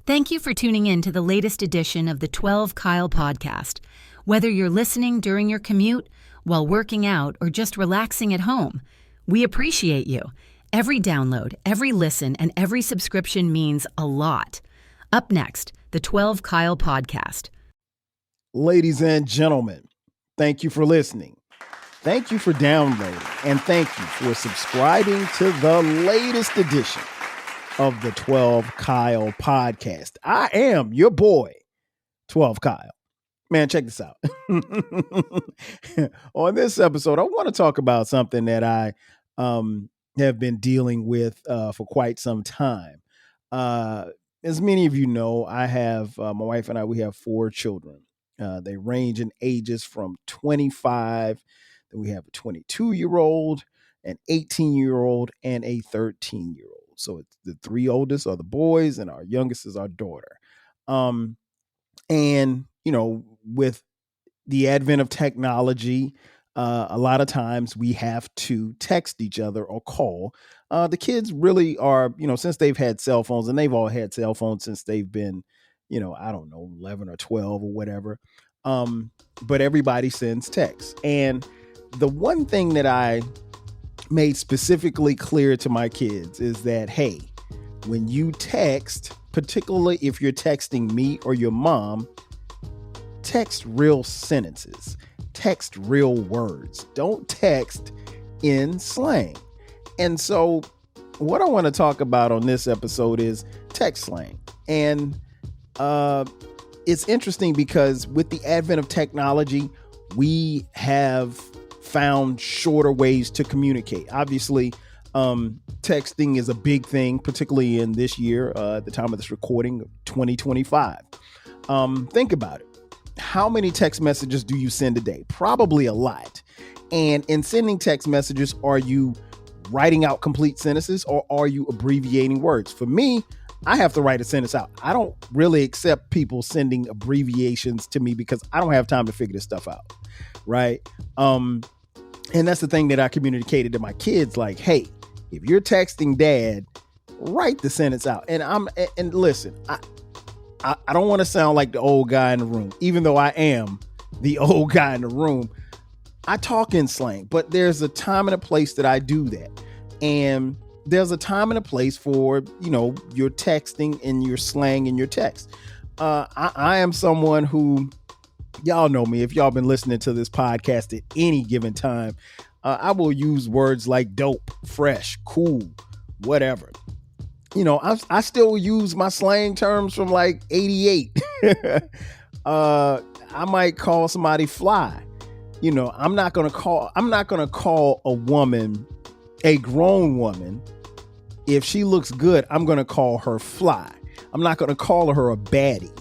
Thank you for tuning in to the latest edition of the 12 Kyle podcast. Whether you're listening during your commute, while working out, or just relaxing at home, we appreciate you. Every download, every listen, and every subscription means a lot. Up next, the 12 Kyle podcast. Ladies and gentlemen, thank you for listening. Thank you for downloading, and thank you for subscribing to the latest edition of the 12 Kyle podcast. I am your boy, 12 Kyle. Man, check this out. On this episode, I want to talk about something that I have been dealing with for quite some time. As many of you know, I have, my wife and I, we have 4 children. They range in ages from 25, then we have a 22-year-old, an 18-year-old, and a 13-year-old. So it's the 3 oldest are the boys, and our youngest is our daughter. And, you know, with the advent of technology, a lot of times we have to text each other or call. The kids really are, you know, since they've had cell phones, and they've all had cell phones since they've been, you know, I don't know, 11 or 12 or whatever. But everybody sends texts. And the one thing that I made specifically clear to my kids is that, hey, when you text, particularly if you're texting me or your mom, text real sentences, text real words. Don't text in slang. And so what I want to talk about on this episode is text slang. And it's interesting because with the advent of technology, we have found shorter ways to communicate. Obviously, texting is a big thing, particularly in this year, at the time of this recording, 2025. Think about it. How many text messages do you send a day? Probably a lot. And in sending text messages, are you writing out complete sentences or are you abbreviating words? For me, I have to write a sentence out. I don't really accept people sending abbreviations to me because I don't have time to figure this stuff out. Right. And that's the thing that I communicated to my kids, like, hey, if you're texting dad, write the sentence out. And listen, I don't want to sound like the old guy in the room, even though I am the old guy in the room. I talk in slang, but there's a time and a place that I do that. And there's a time and a place for, you know, your texting and your slang and your text. I am someone who, y'all know me, if y'all been listening to this podcast at any given time, I will use words like dope, fresh, cool, whatever. You know, I still use my slang terms from like 88. I might call somebody fly. You know, I'm not going to call a woman, a grown woman, if she looks good, I'm going to call her fly. I'm not going to call her a baddie.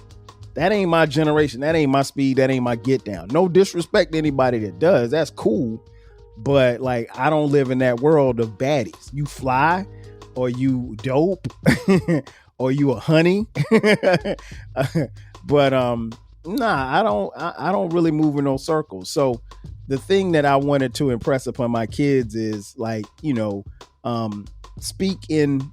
That ain't my generation. That ain't my speed. That ain't my get down. No disrespect to anybody that does. That's cool. But like, I don't live in that world of baddies. You fly, or you dope, or you a honey. But nah, I don't really move in those circles. So the thing that I wanted to impress upon my kids is, like, you know, speak in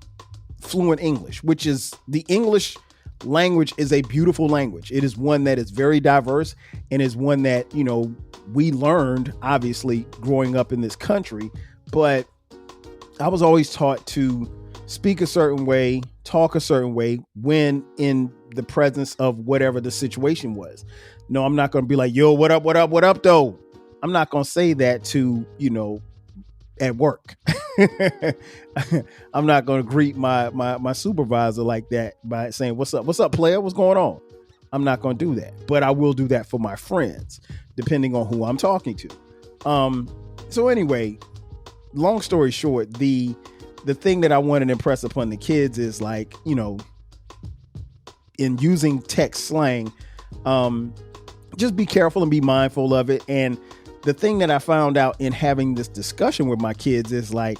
fluent English, which is the English language is a beautiful language. It is one that is very diverse and is one that, you know, we learned obviously growing up in this country, but I was always taught to speak a certain way, talk a certain way when in the presence of whatever the situation was. No, I'm not going to be like, yo, what up, though? I'm not going to say that to, you know, at work. I'm not going to greet my supervisor like that by saying, what's up, player? What's going on? I'm not going to do that, but I will do that for my friends, depending on who I'm talking to. So anyway, long story short, the thing that I wanted to impress upon the kids is, like, you know, in using text slang, just be careful and be mindful of it. And the thing that I found out in having this discussion with my kids is, like,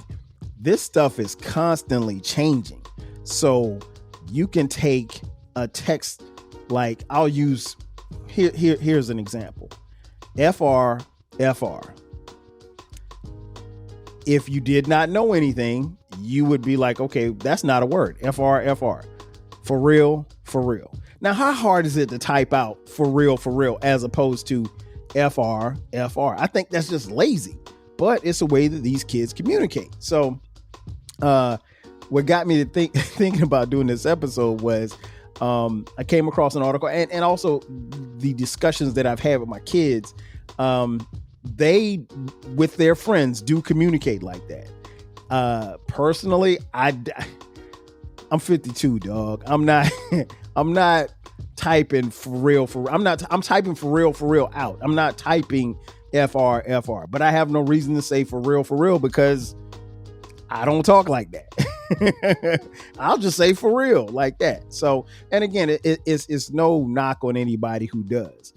this stuff is constantly changing. So you can take a text, like, I'll use here's an example. FR. If you did not know anything, you would be like, okay, that's not a word. FR. For real, for real. Now, how hard is it to type out for real, as opposed to FR? I think that's just lazy, but it's a way that these kids communicate. So, what got me to thinking about doing this episode was I came across an article and also the discussions that I've had with my kids. They, with their friends, do communicate like that. Personally, I'm 52, dog. I'm not typing for real. I'm typing for real out. I'm not typing FR, but I have no reason to say for real because I don't talk like that. I'll just say for real like that. So, and again, it's no knock on anybody who does.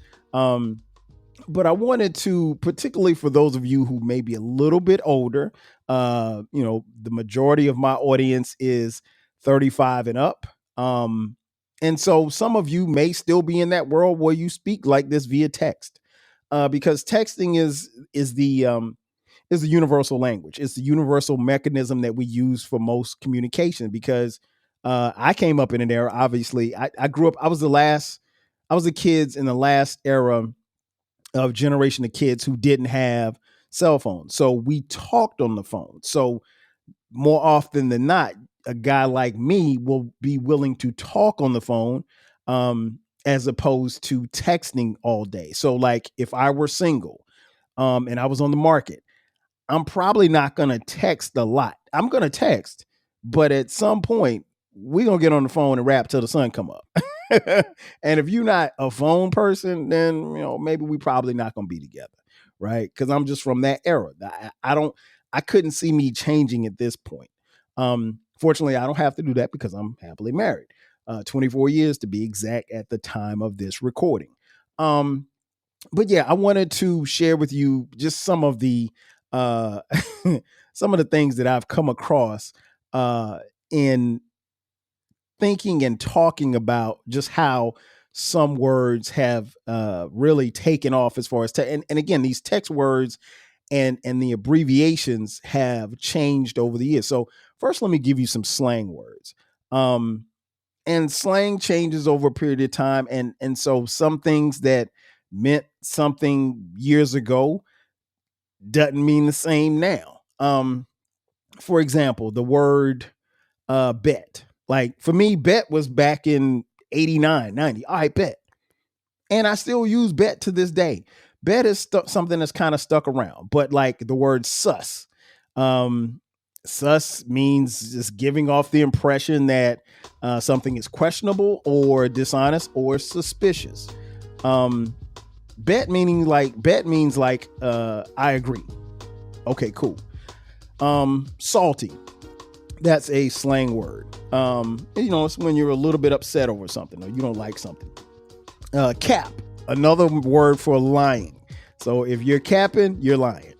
But I wanted to, particularly for those of you who may be a little bit older, the majority of my audience is 35 and up. And so some of you may still be in that world where you speak like this via text, because texting is the universal language. It's the universal mechanism that we use for most communication, because I came up in an era, obviously, I grew up, I was the kids in the last era of generation of kids who didn't have cell phones. So we talked on the phone. So more often than not, a guy like me will be willing to talk on the phone, as opposed to texting all day. So like if I were single, and I was on the market, I'm probably not going to text a lot. I'm going to text, but at some point we're going to get on the phone and rap till the sun come up. And if you're not a phone person, then, maybe we probably not going to be together. Right. Cause I'm just from that era. I couldn't see me changing at this point. Fortunately, I don't have to do that because I'm happily married, 24 years to be exact at the time of this recording. But yeah, I wanted to share with you just some of the some of the things that I've come across in thinking and talking about just how some words have really taken off as far as and again, these text words and the abbreviations have changed over the years. So first, let me give you some slang words. And slang changes over a period of time, and so some things that meant something years ago doesn't mean the same now. For example, the word bet. Like for me, bet was back in 89, 90. I bet. And I still use bet to this day. Bet is something that's kind of stuck around, but like the word sus. Sus means just giving off the impression that something is questionable or dishonest or suspicious. Bet means like I agree. Okay, cool. Salty. That's a slang word. It's when you're a little bit upset over something or you don't like something. Cap, another word for lying. So if you're capping, you're lying.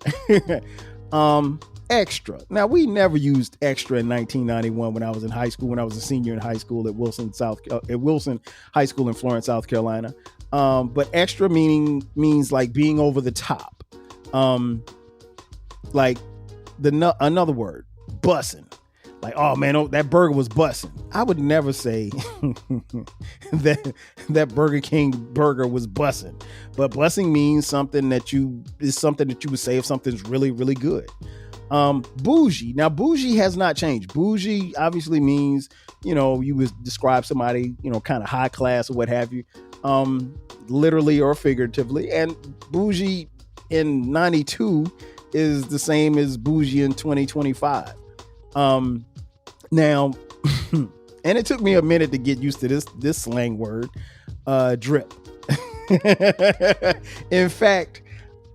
Extra. Now, we never used extra in 1991 when I was in high school, when I was a senior in high school at Wilson High School in Florence, South Carolina. But extra means like being over the top. Like another word, bussin'. Like, oh man, that burger was bussin'. I would never say that Burger King burger was bussin'. But bussin' means something that you would say if something's really, really good. Bougie. Now, bougie has not changed. Bougie obviously means, you would describe somebody, kind of high class or what have you, literally or figuratively. And bougie in 92 is the same as bougie in 2025. Now, and it took me a minute to get used to this slang word, drip. In fact,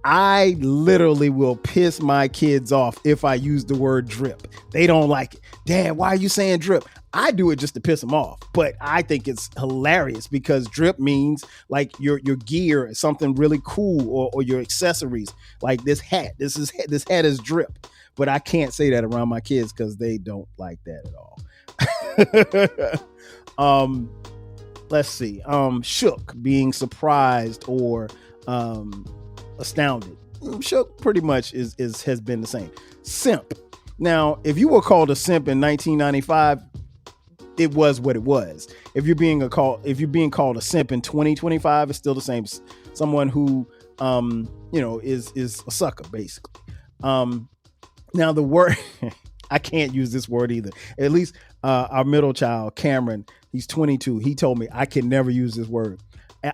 I literally will piss my kids off if I use the word drip. They don't like it. Dad, why are you saying drip? I do it just to piss them off, but I think it's hilarious because drip means like your gear, something really cool, or your accessories, like this hat. This hat is drip. But I can't say that around my kids because they don't like that at all. Let's see. Shook, being surprised or astounded. Shook pretty much has been the same. Simp. Now, if you were called a simp in 1995, it was what it was. If you're being called a simp in 2025, it's still the same. Someone who is a sucker, basically. Now the word I can't use this word either. At least our middle child, Cameron, he's 22. He told me I can never use this word.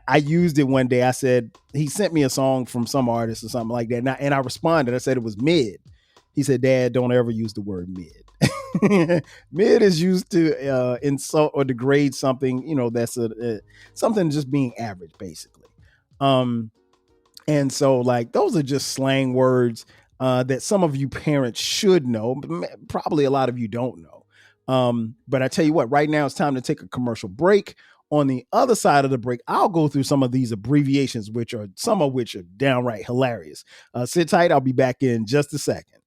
I used it one day. I said, he sent me a song from some artist or something like that. And I responded. I said it was mid. He said, Dad, don't ever use the word mid. Mid is used to insult or degrade something, that's something just being average, basically. And so like, those are just slang words that some of you parents should know, but probably a lot of you don't know. But I tell you what, right now it's time to take a commercial break. On the other side of the break, I'll go through some of these abbreviations, some of which are downright hilarious. Sit tight. I'll be back in just a second.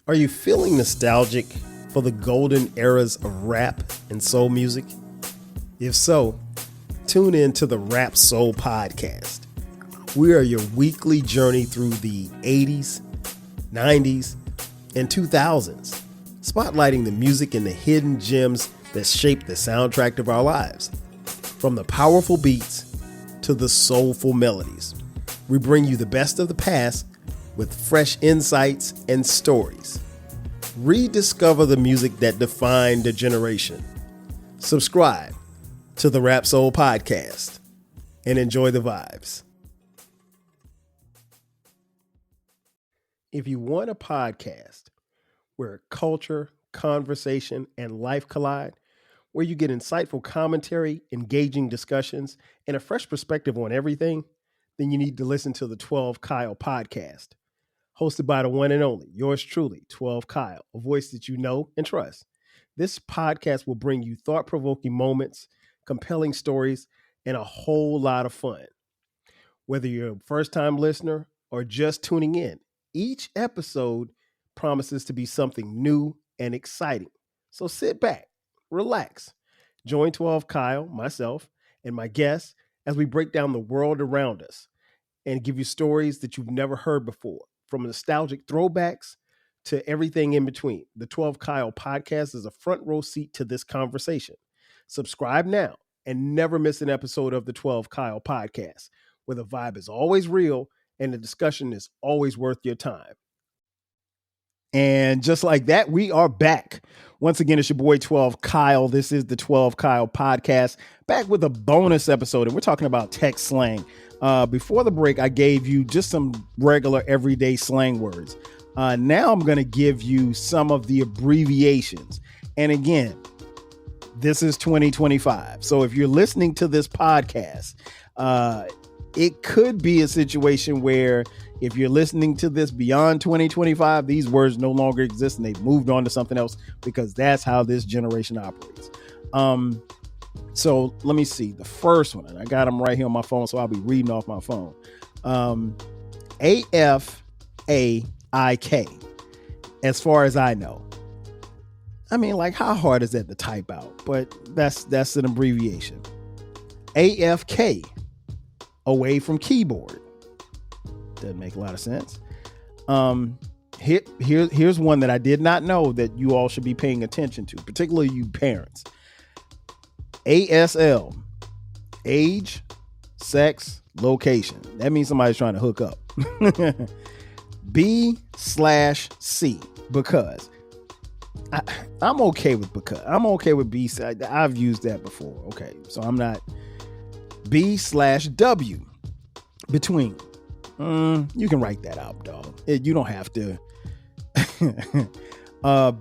Are you feeling nostalgic for the golden eras of rap and soul music? If so, tune in to the Rap Soul Podcast. We are your weekly journey through the 80s, 90s, and 2000s, spotlighting the music and the hidden gems that shaped the soundtrack of our lives. From the powerful beats to the soulful melodies, we bring you the best of the past with fresh insights and stories. Rediscover the music that defined a generation. Subscribe to the Rap Soul Podcast and enjoy the vibes. If you want a podcast where culture, conversation, and life collide, where you get insightful commentary, engaging discussions, and a fresh perspective on everything, then you need to listen to the 12 Kyle podcast. Hosted by the one and only, yours truly, 12 Kyle, a voice that you know and trust. This podcast will bring you thought-provoking moments, compelling stories, and a whole lot of fun. Whether you're a first-time listener or just tuning in, each episode promises to be something new and exciting. So sit back, relax, join 12 Kyle, myself, and my guests as we break down the world around us and give you stories that you've never heard before, from nostalgic throwbacks to everything in between. The 12 Kyle podcast is a front row seat to this conversation. Subscribe now and never miss an episode of the 12 Kyle podcast, where the vibe is always real and the discussion is always worth your time. And just like that, we are back. Once again, it's your boy 12 Kyle. This is the 12 Kyle podcast, back with a bonus episode, and we're talking about tech slang. Before the break, I gave you just some regular everyday slang words. Now I'm going to give you some of the abbreviations. And again, this is 2025. So if you're listening to this podcast, it could be a situation where if you're listening to this beyond 2025, these words no longer exist and they've moved on to something else, because that's how this generation operates. So let me see the first one, and I got them right here on my phone, so I'll be reading off my phone. AFAIK, as far as I know. I mean, like, how hard is that to type out? But that's an abbreviation. AFK, away from keyboard. Doesn't make a lot of sense. Here's one that I did not know that you all should be paying attention to, particularly you parents. ASL, age, sex, location. That means somebody's trying to hook up. B/C, because. I'm okay with because. I'm okay with B. I've used that before. Okay, so I'm not. B/W, between. You can write that out, dog. You don't have to.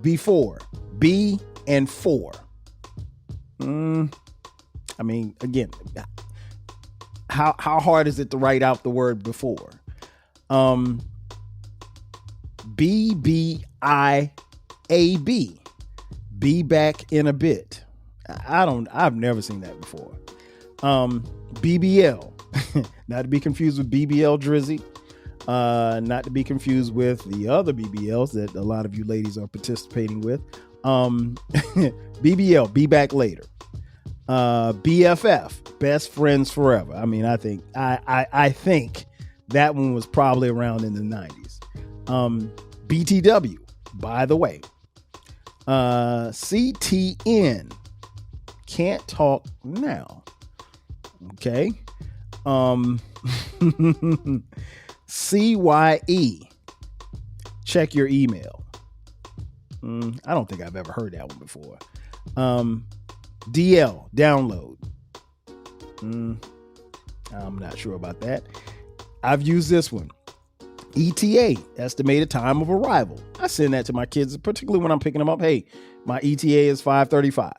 Before, B and 4. I mean, again, how hard is it to write out the word before? BBIAB, be back in a bit. I've never seen that before. BBL, not to be confused with BBL Drizzy, not to be confused with the other BBLs that a lot of you ladies are participating with. BBL, be back later. BFF, best friends forever. I mean, I think that one was probably around in the 90s. BTW, by the way. CTN, Can't talk now. Okay. CYE. Check your email. I don't think I've ever heard that one before. DL. Download. I'm not sure about that. I've used this one. ETA, estimated time of arrival. I send that to my kids, particularly when I'm picking them up. Hey, my ETA is 5:35.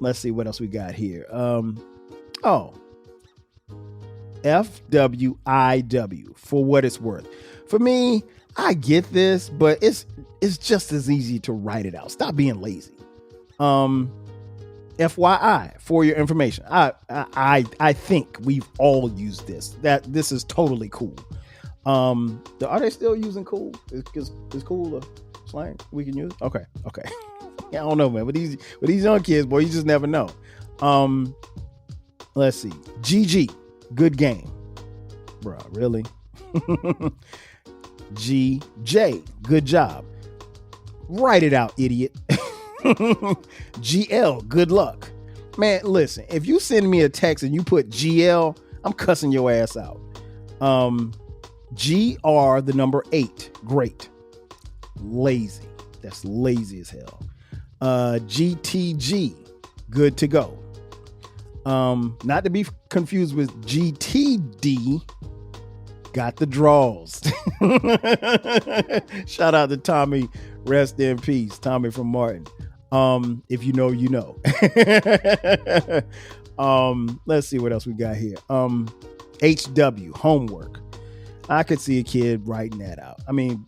Let's see what else we got here. FWIW, for what it's worth. For me, I get this, but it's just as easy to write it out. Stop being lazy. FYI, for your information. I think we've all used this. This is totally cool. Are they still using cool? Is cool a slang we can use? Okay. Yeah, I don't know, man. With these young kids, boy, you just never know. Let's see. GG, good game. Bruh, really? GJ, good job. Write it out, idiot. GL, good luck. Man, listen, if you send me a text and you put GL, I'm cussing your ass out. GR, the number 8, great. Lazy. That's lazy as hell. GTG, good to go. Not to be confused with GTD, got the draws. Shout out to Tommy, rest in peace, Tommy from Martin. If you know, you know. Let's see what else we got here. HW, homework. I could see a kid writing that out. I mean,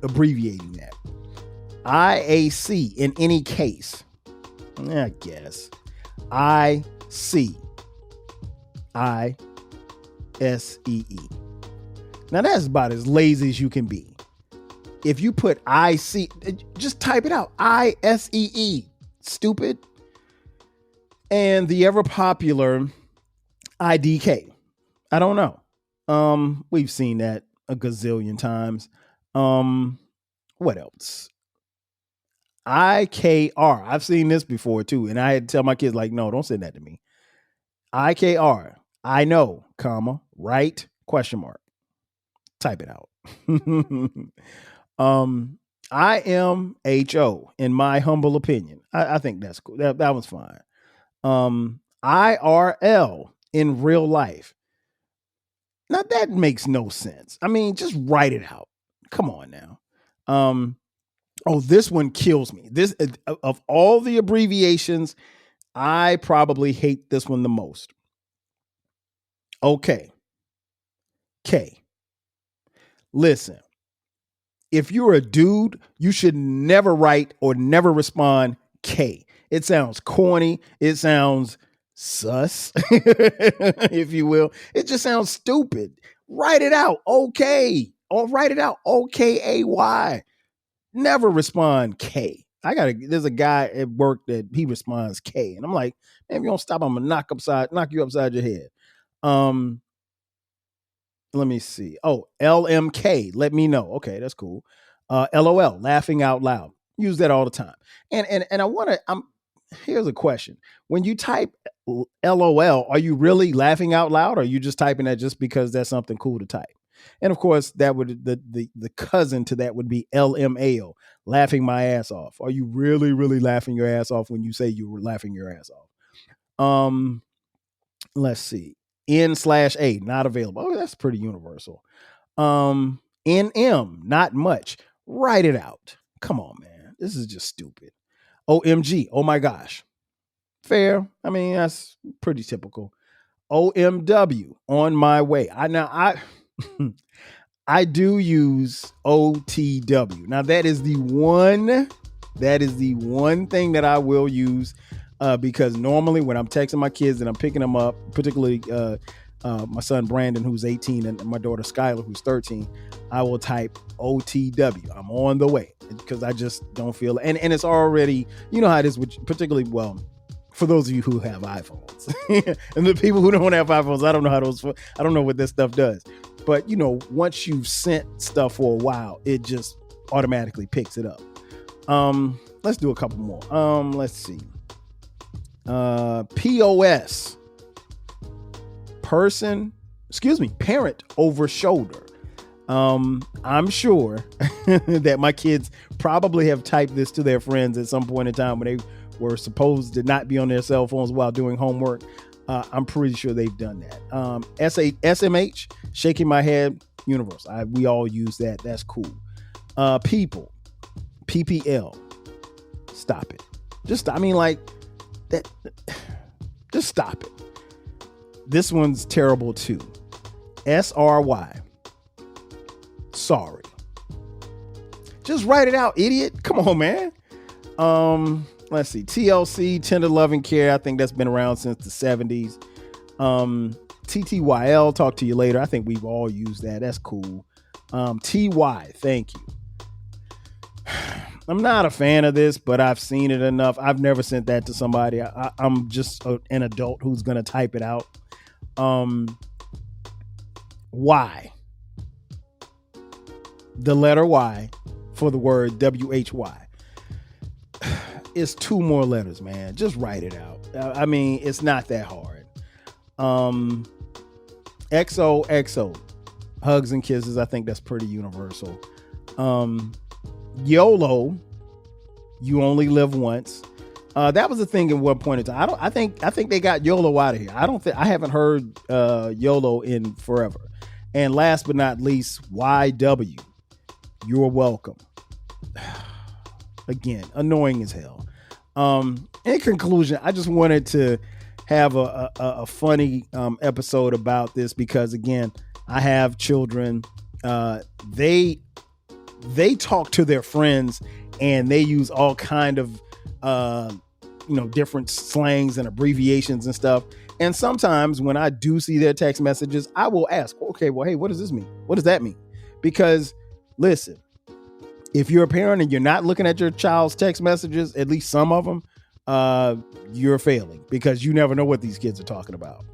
abbreviating that. IAC, in any case. I guess. IC. ISEE. Now that's about as lazy as you can be. If you put IC, just type it out. ISEE. Stupid. And the ever popular IDK. I don't know. We've seen that a gazillion times. What else? IKR. I've seen this before too. And I had to tell my kids, like, no, don't send that to me. IKR. I know, comma, right? Question mark. Type it out. IMHO, in my humble opinion. I think that's cool. That was fine. IRL, in real life. Now that makes no sense. I mean, just write it out. Come on now. This one kills me. This, of all the abbreviations, I probably hate this one the most. Okay. K. Listen, if you're a dude, you should never write or never respond K. It sounds corny. It sounds sus, if you will. It just sounds stupid. Write it out. Okay. Or write it out. OKAY. Never respond K. There's a guy at work that he responds K. And I'm like, man, if you don't stop, I'm gonna knock you upside your head. Let me see. LMK. Let me know. Okay, that's cool. LOL, laughing out loud. Use that all the time. And here's a question. When you type LOL, are you really laughing out loud? Or are you just typing that just because that's something cool to type? And of course, that would the cousin to that would be LMAO, laughing my ass off. Are you really, really laughing your ass off when you say you were laughing your ass off? Let's see. N/A, not available. Oh, that's pretty universal. NM, not much. Write it out. Come on, man. This is just stupid. OMG, oh my gosh. Fair. I mean, that's pretty typical. OMW, on my way. I do use OTW. Now that is the one thing that I will use because normally when I'm texting my kids and I'm picking them up, particularly my son Brandon, who's 18, and my daughter Skylar, who's 13, I will type OTW. I'm on the way because I just don't feel it. And it's already, you know how it is, particularly, well, for those of you who have iPhones and the people who don't have iPhones, I don't know what this stuff does. But, once you've sent stuff for a while, it just automatically picks it up. Let's do a couple more. Let's see. POS, parent over shoulder. I'm sure that my kids probably have typed this to their friends at some point in time when they were supposed to not be on their cell phones while doing homework. I'm pretty sure they've done that. SMH, shaking my head, universal. We all use that. That's cool. People, PPL, stop it. Just stop it. This one's terrible too. SRY, sorry. Just write it out, idiot. Come on, man. Let's see. TLC, tender loving care. I think that's been around since the 70s. TTYL, talk to you later. I think we've all used that. That's cool. TY, thank you. I'm not a fan of this, but I've seen it enough. I've never sent that to somebody. I'm just an adult who's going to type it out. Y. The letter Y for the word WHY. It's 2 more letters, man. Just write it out. I mean, it's not that hard. XOXO, hugs and kisses. I think that's pretty universal. YOLO, you only live once. That was a thing at one point in time. I think they got YOLO out of here. I haven't heard YOLO in forever. And last but not least, YW, you're welcome. Again, annoying as hell. In conclusion, I just wanted to have a funny episode about this because, again, I have children. They talk to their friends and they use all kind of different slangs and abbreviations and stuff. And sometimes when I do see their text messages, I will ask, okay, well, hey, what does this mean? What does that mean? Because listen, if you're a parent and you're not looking at your child's text messages, at least some of them, you're failing because you never know what these kids are talking about.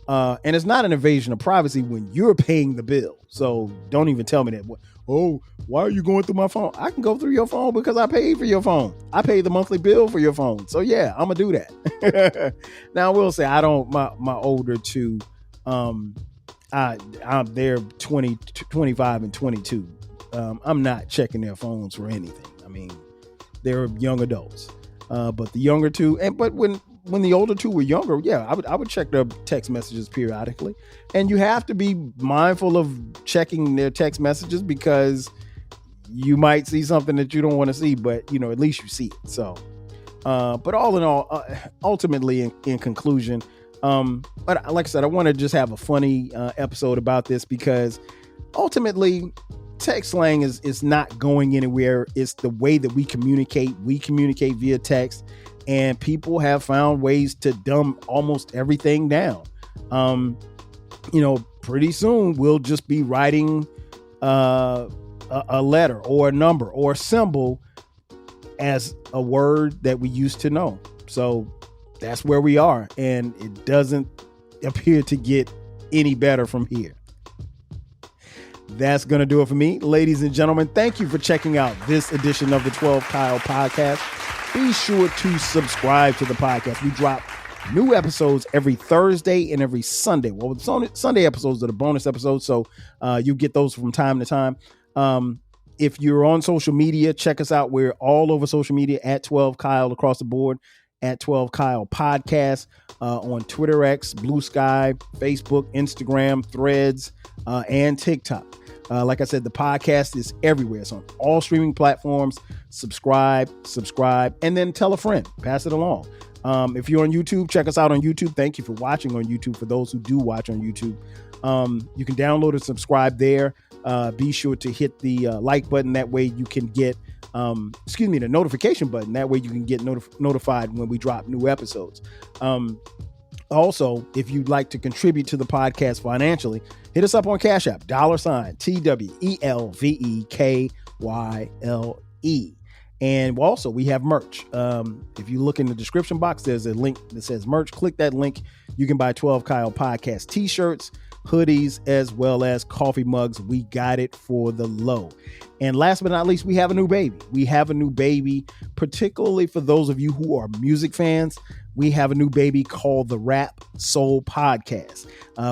And it's not an invasion of privacy when you're paying the bill. So don't even tell me that. Oh, why are you going through my phone? I can go through your phone because I paid for your phone. I paid the monthly bill for your phone. So yeah, I'm gonna do that. Now I will say my older two, they're 20, 25 and 22. I'm not checking their phones for anything. I mean, they're young adults. But the younger two, but when the older two were younger, yeah, I would check their text messages periodically. And you have to be mindful of checking their text messages because you might see something that you don't want to see, but at least you see it. So, but all in all, ultimately in conclusion, but like I said, I want to just have a funny episode about this because ultimately text slang is not going anywhere. It's the way that we communicate. We communicate via text, and people have found ways to dumb almost everything down. Pretty soon we'll just be writing a letter or a number or a symbol as a word that we used to know. So that's where we are, and it doesn't appear to get any better from here. That's going to do it for me. Ladies and gentlemen, thank you for checking out this edition of the 12 Kyle podcast. Be sure to subscribe to the podcast. We drop new episodes every Thursday and every Sunday. Well, the Sunday episodes are the bonus episodes, so you get those from time to time. If you're on social media, check us out. We're all over social media at 12 Kyle across the board, at 12 Kyle podcast, on Twitter X, Blue Sky, Facebook, Instagram, Threads, and TikTok. Like I said, the podcast is everywhere. It's on all streaming platforms. Subscribe, and then tell a friend. Pass it along. If you're on YouTube, check us out on YouTube. Thank you for watching on YouTube. For those who do watch on YouTube, you can download and subscribe there. Be sure to hit the like button. That way you can get, the notification button. That way you can get notified when we drop new episodes. Also, if you'd like to contribute to the podcast financially, hit us up on Cash App, $TWELVEKYLE. And also, we have merch. If you look in the description box, there's a link that says merch. Click that link. You can buy 12 Kyle podcast t-shirts, hoodies, as well as coffee mugs. We got it for the low. And last but not least, we have a new baby. We have a new baby, particularly for those of you who are music fans. We have a new baby called the Rap Soul Podcast.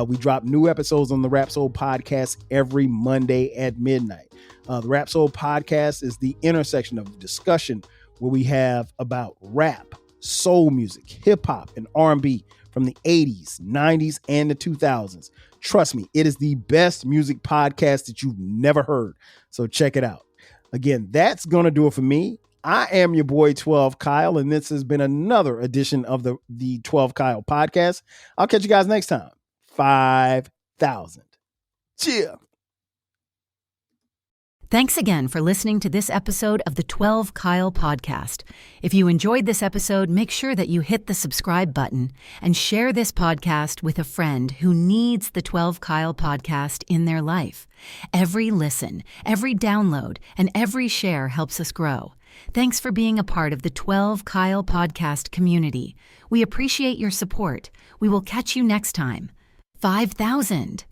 We drop new episodes on the Rap Soul Podcast every Monday at midnight. The Rap Soul Podcast is the intersection of discussion where we have about rap, soul music, hip hop, and R&B from the 80s, 90s, and the 2000s. Trust me, it is the best music podcast that you've never heard. So check it out. Again, that's going to do it for me. I am your boy 12 Kyle, and this has been another edition of the 12 Kyle podcast. I'll catch you guys next time. 5,000. Cheer. Thanks again for listening to this episode of the 12 Kyle podcast. If you enjoyed this episode, make sure that you hit the subscribe button and share this podcast with a friend who needs the 12 Kyle podcast in their life. Every listen, every download, and every share helps us grow. Thanks for being a part of the 12 Kyle podcast community. We appreciate your support. We will catch you next time. 5,000.